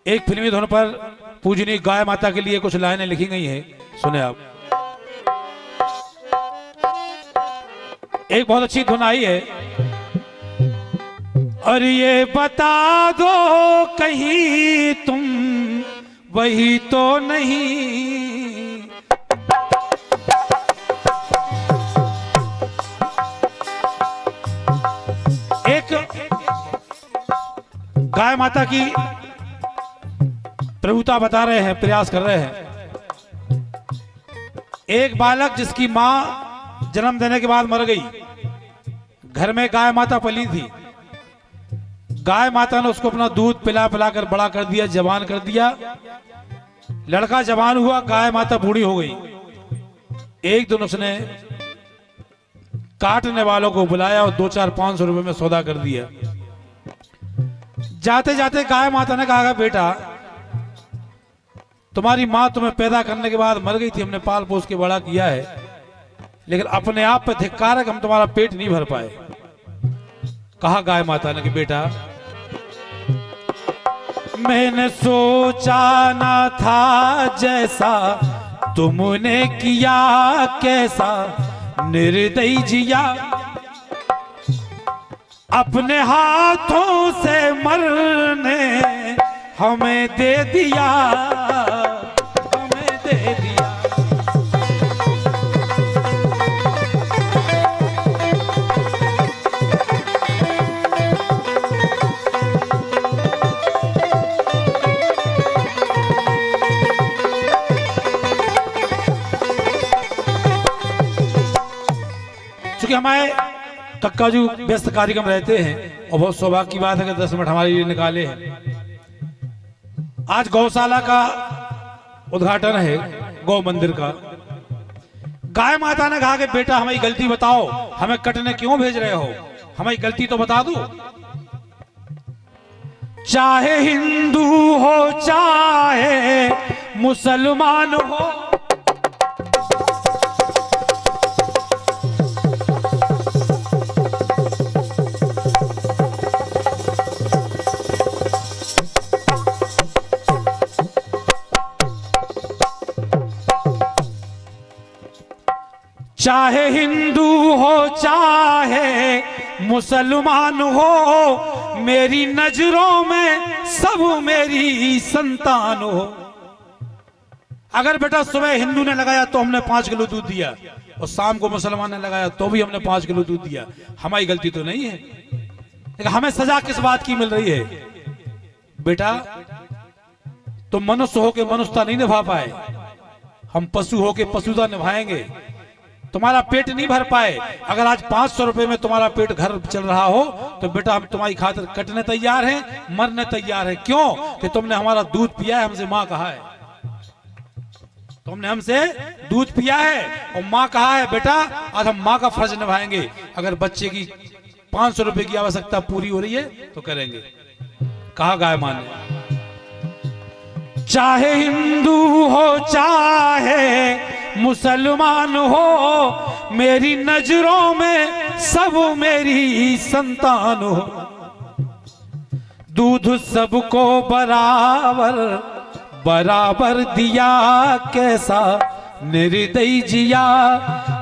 एक फिल्मी धुन पर पूजनीय गाय माता के लिए कुछ लाइनें लिखी गई हैं, सुने आप। एक बहुत अच्छी धुन आई है। और ये बता दो कहीं तुम वही तो नहीं, एक गाय माता की प्रभुता बता रहे हैं, प्रयास कर रहे हैं। एक बालक जिसकी मां जन्म देने के बाद मर गई, घर में गाय माता पली थी। गाय माता ने उसको अपना दूध पिला पिला कर बड़ा कर दिया, जवान कर दिया। लड़का जवान हुआ, गाय माता बूढ़ी हो गई। एक दिन उसने काटने वालों को बुलाया और 2-4-500 रुपए में सौदा कर दिया। जाते जाते गाय माता ने कहा, बेटा तुम्हारी मां तुम्हें पैदा करने के बाद मर गई थी, हमने पाल पोस के बड़ा किया है, लेकिन अपने आप पे धिक्कार है कि हम तुम्हारा पेट नहीं भर पाए। कहा गाय माता ने कि बेटा मैंने सोचा ना था जैसा तुमने किया, कैसा निर्दयी जिया, अपने हाथों से मरने हमें दे दिया, हमें दे दिया। चूंकि हमारे कक्काजू व्यस्त कार्यक्रम रहते हैं और बहुत सौभाग्य की बात है कि 10 मिनट हमारे लिए निकाले हैं। आज गौशाला का उद्घाटन है, गौ मंदिर का। गाय माता ने कहा कि बेटा हमारी गलती बताओ, हमें कटने क्यों भेज रहे हो, हमारी गलती तो बता दो। चाहे हिंदू हो चाहे मुसलमान हो, चाहे हिंदू हो चाहे मुसलमान हो, मेरी नजरों में सब मेरी संतान हो। अगर बेटा सुबह हिंदू ने लगाया तो हमने 5 किलो दूध दिया, और शाम को मुसलमान ने लगाया तो भी हमने 5 किलो दूध दिया, हमारी गलती तो नहीं है। लेकिन हमें सजा किस बात की मिल रही है? बेटा तुम मनुष्य होके मनुष्यता नहीं निभा पाए, हम पशु होके पशुता निभाएंगे। तुम्हारा पेट नहीं भर पाए, अगर आज 500 रुपए में तुम्हारा पेट घर चल रहा हो तो बेटा हम तुम्हारी खातिर कटने तैयार हैं, मरने तैयार हैं। क्यों? कि तुमने हमारा दूध पिया है, हमसे माँ कहा है, तुमने हमसे दूध पिया है और माँ कहा है। बेटा आज हम माँ का फर्ज निभाएंगे, अगर बच्चे की 500 रुपए की आवश्यकता पूरी हो रही है तो करेंगे। कहा गाय माँ ने, चाहे हिंदू हो चाहे मुसलमान हो, मेरी नजरों में सब मेरी संतान हो। दूध सबको बराबर बराबर दिया, कैसा निर्दयी जिया,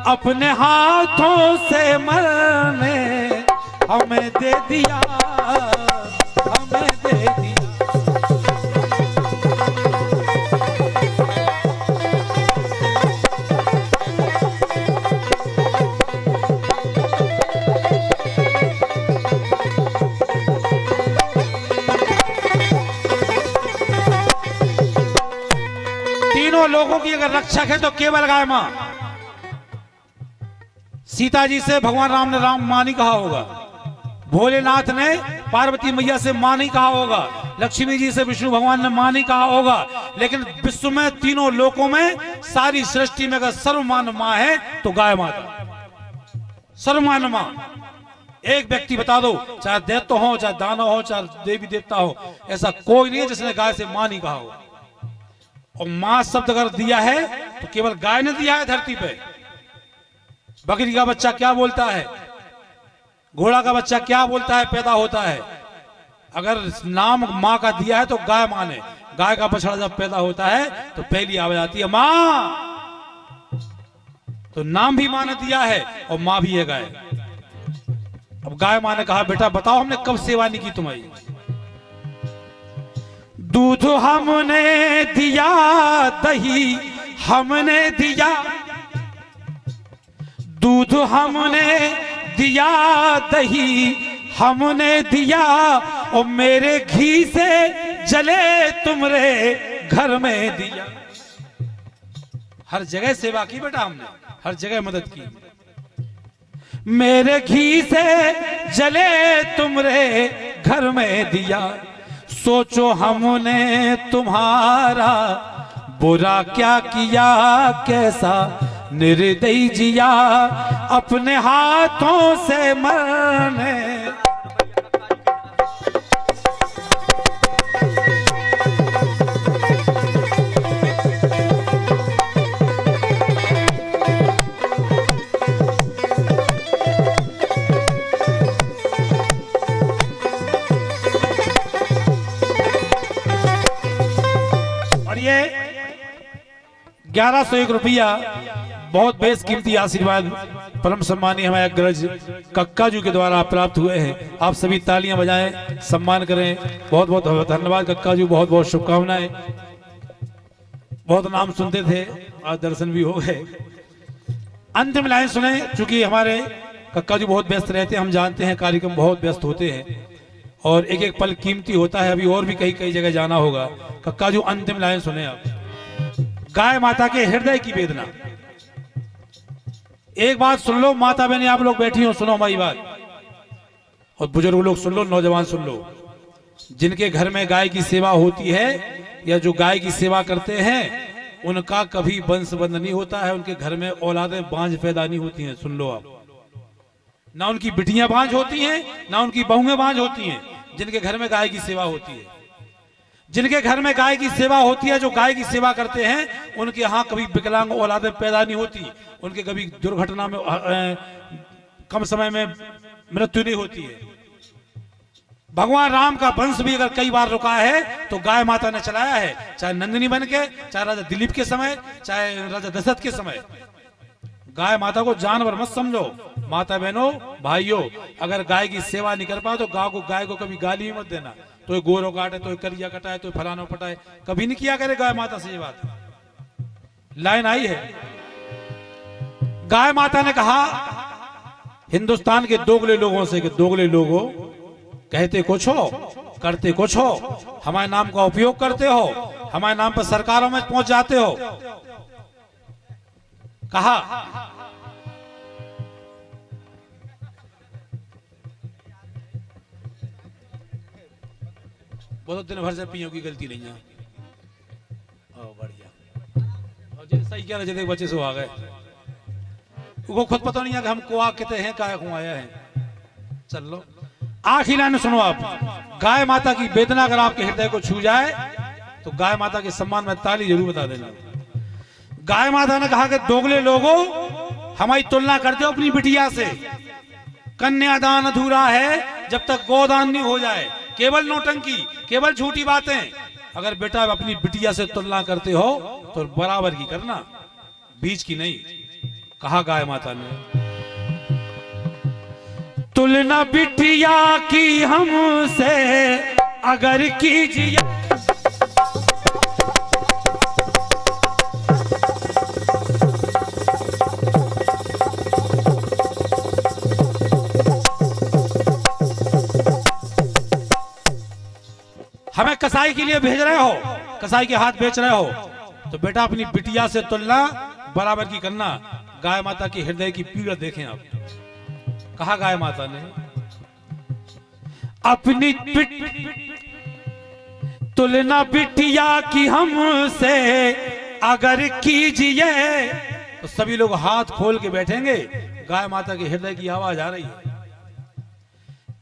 अपने हाथों से मरने हमें दे दिया, हमें दे दिया। तीनों लोगों की अगर रक्षक है तो केवल गाय मां। सीता जी से भगवान राम ने राम मां नहीं कहा होगा, भोलेनाथ ने पार्वती मैया से मां नहीं कहा होगा, लक्ष्मी जी से विष्णु भगवान ने मां नहीं कहा होगा, लेकिन विश्व में तीनों लोकों में सारी सृष्टि में अगर सर्वमान्य मां है तो गाय माता, सर्वमान्य मां। एक व्यक्ति बता दो, चाहे दैत्य हो चाहे दानव हो चाहे देवी देवता हो, ऐसा कोई नहीं है जिसने गाय से मां नहीं कहा हो। और मां शब्द अगर दिया है तो केवल गाय ने दिया है धरती पे। बकरी का बच्चा क्या बोलता है, घोड़ा का बच्चा क्या बोलता है पैदा होता है। अगर नाम माँ का दिया है तो गाय माने। गाय का बछड़ा जब पैदा होता है तो पहली आवाज आती है माँ, तो नाम भी माँ ने दिया है और माँ भी है गाय। अब गाय माँ ने कहा बेटा बताओ हमने कब सेवा नहीं की तुम्हारी। दूध हमने दिया, दही हमने दिया, दूध हमने दिया, दही हमने दिया, और मेरे घी से जले तुमरे घर में दिया। हर जगह सेवा की बेटा हमने, हर जगह मदद की। मेरे घी से जले तुमरे घर में दिया, सोचो हमने तुम्हारा बुरा क्या किया, कैसा निर्दयी जिया, अपने हाथों से मरने। और ये 1101 रुपया बहुत बेशकीमती आशीर्वाद परम सम्मानीय हमारे अग्रज कक्का जी के द्वारा प्राप्त हुए हैं। आप सभी तालियां बजाएं, सम्मान करें। बहुत बहुत धन्यवाद कक्का जी, बहुत बहुत शुभकामनाएं। बहुत नाम सुनते थे, आज दर्शन भी हो गए। अंतिम लाइन सुने, चूंकि हमारे कक्का जी बहुत व्यस्त रहते हैं, हम जानते हैं कार्यक्रम बहुत व्यस्त होते हैं और एक एक पल कीमती होता है। अभी और भी कई कई जगह जाना होगा। कक्का जी अंतिम लाइन सुने आप। गाय माता के हृदय की वेदना। एक बात सुन लो माता बहने, आप लोग बैठी हो, सुनो हमारी बात, और बुजुर्ग लोग सुन लो, नौजवान सुन लो। जिनके घर में गाय की सेवा होती है या जो गाय की सेवा करते हैं, उनका कभी वंशबंध नहीं होता है। उनके घर में औलादें बांझ पैदा नहीं होती हैं। सुन लो आप, ना उनकी बिटियां बांझ होती हैं, ना उनकी बहुएं बांझ होती हैं। जिनके घर में गाय की सेवा होती है, जिनके घर में गाय की सेवा होती है, जो गाय की सेवा करते हैं, उनके यहाँ कभी विकलांग औलादें पैदा नहीं होती। उनके कभी दुर्घटना में कम समय में मृत्यु नहीं होती है। भगवान राम का वंश भी अगर कई बार रुका है तो गाय माता ने चलाया है, चाहे नंदिनी बन के, चाहे राजा दिलीप के समय, चाहे राजा दशरथ के समय। गाय माता को जानवर मत समझो। माता बहनों, भाइयों, अगर गाय की सेवा नहीं कर पाओ तो गाय को कभी गाली मत देना। तो ये गोरो काटे, तो करिया कटाए, तो फलानो पटाए, कभी नहीं किया करे गाय माता से ये बात। लाइन आई है। गाय माता ने कहा हिंदुस्तान के दोगले लोगों से कि दोगले लोगों, कहते कुछ हो, करते कुछ हो, हमारे नाम का उपयोग करते हो, हमारे नाम पर सरकारों में पहुंच जाते हो। कहा बहुत दिन भर से पियों की गलती नहीं है। बढ़िया, और जैसे सही क्या जैसे बच्चे से आ गए, वो खुद पता नहीं है कि हम कुआ कहते हैं, काय कुआया है। चल लो, आखिरी लाइन सुनो आप। गाय माता की वेदना अगर आपके हृदय को छू जाए तो गाय माता के सम्मान में ताली जरूर बता देना। गाय माता ने कहा कि दोगले लोगों, हमारी तुलना करते हो अपनी बिटिया से। कन्यादान अधूरा है जब तक गोदान नहीं हो जाए। केवल नौटंकी, केवल झूठी बातें। अगर बेटा अपनी बिटिया से तुलना करते हो तो बराबर की करना, बीच की नहीं। कहा गाय माता ने, तुलना बिटिया की हमसे अगर कीजिए, हमें कसाई के लिए भेज रहे हो, कसाई के हाथ बेच रहे हो, तो बेटा अपनी बिटिया से तुलना बराबर की करना। गाय माता की हृदय की पीड़ा देखें आप। कहा गाय माता ने, अपनी तुलना बिटिया की हमसे अगर कीजिए, तो सभी लोग हाथ खोल के बैठेंगे। गाय माता के हृदय की आवाज आ रही है।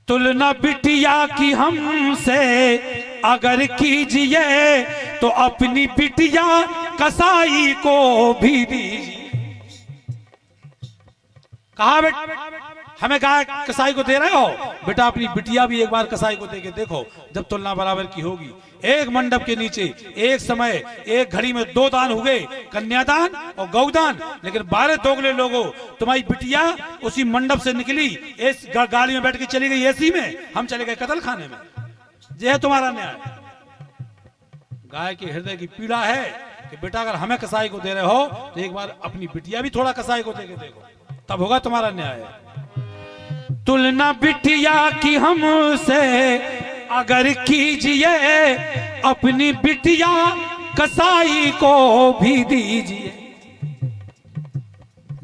तुलना बिटिया की हमसे अगर कीजिए, तो अपनी बिटिया कसाई को भी दीजिए। कहा बेटा हमें गाय कसाई को दे रहे हो, बेटा अपनी बिटिया भी एक बार कसाई को दे के देखो, जब तुलना बराबर की होगी। एक मंडप के नीचे एक समय एक घड़ी में 2 दान हुए, कन्यादान और गौदान। लेकिन 12 दोगले लोगों, तुम्हारी बिटिया उसी मंडप से निकली, इस गाड़ी में बैठ के चली गई एसी में, हम चले गए कत्ल खाने में। यह है तुम्हारा न्याय। गाय के हृदय की पीड़ा है कि बेटा अगर हमें कसाई को दे रहे हो तो एक बार अपनी बिटिया भी थोड़ा कसाई को दे के देखो, तब होगा तुम्हारा न्याय। तुलना बिटिया की हमसे अगर कीजिए, अपनी बिटिया कसाई को भी दीजिए।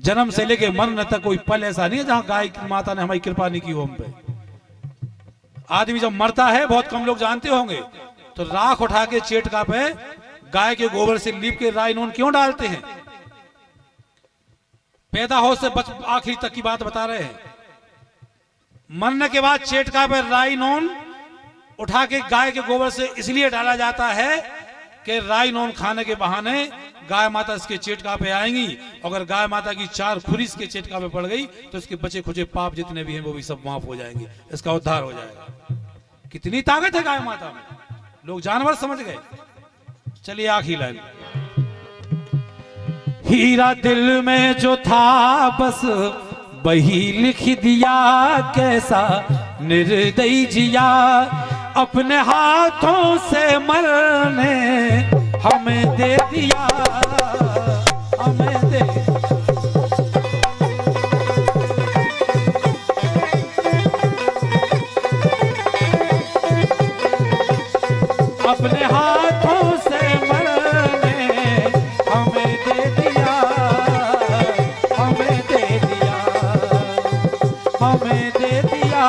जन्म से लेके मरने तक कोई पल ऐसा नहीं है जहां गाय की माता ने हमारी कृपा नहीं की हो हम पे। आदमी जब मरता है, बहुत कम लोग जानते होंगे, तो राख उठा के चेटका पे गाय के गोबर से लीप के राई नून क्यों डालते हैं? पैदा हो से आखिरी तक की बात बता रहे हैं। मरने के बाद चेटका पे राई नून उठा के गाय के गोबर से इसलिए डाला जाता है कि राई नून खाने के बहाने गाय माता इसके चेटका पे आएंगी। अगर गाय माता की 4 खुरी इसके चेटका पे पड़ गई तो इसके बचे खुचे पाप जितने भी हैं वो भी सब माफ हो जाएंगे, इसका उद्धार हो जाएगा। कितनी ताकत है गाय माता में, लोग जानवर समझ गए। चलिए आखिरी लाइन। हीरा दिल में जो था बस वही लिख दिया, कैसा निर्दयी जिया, अपने हाथों से मरने हमें दे दिया, हमें दे। अपने हाथों से मरने हमें दे दिया, हमें दे दिया, हमें दे दिया,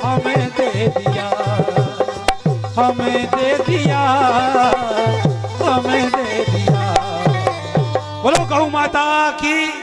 हमें दे दिया, हमें दे दिया, हमें दे दिया। बोलो गौ माता की।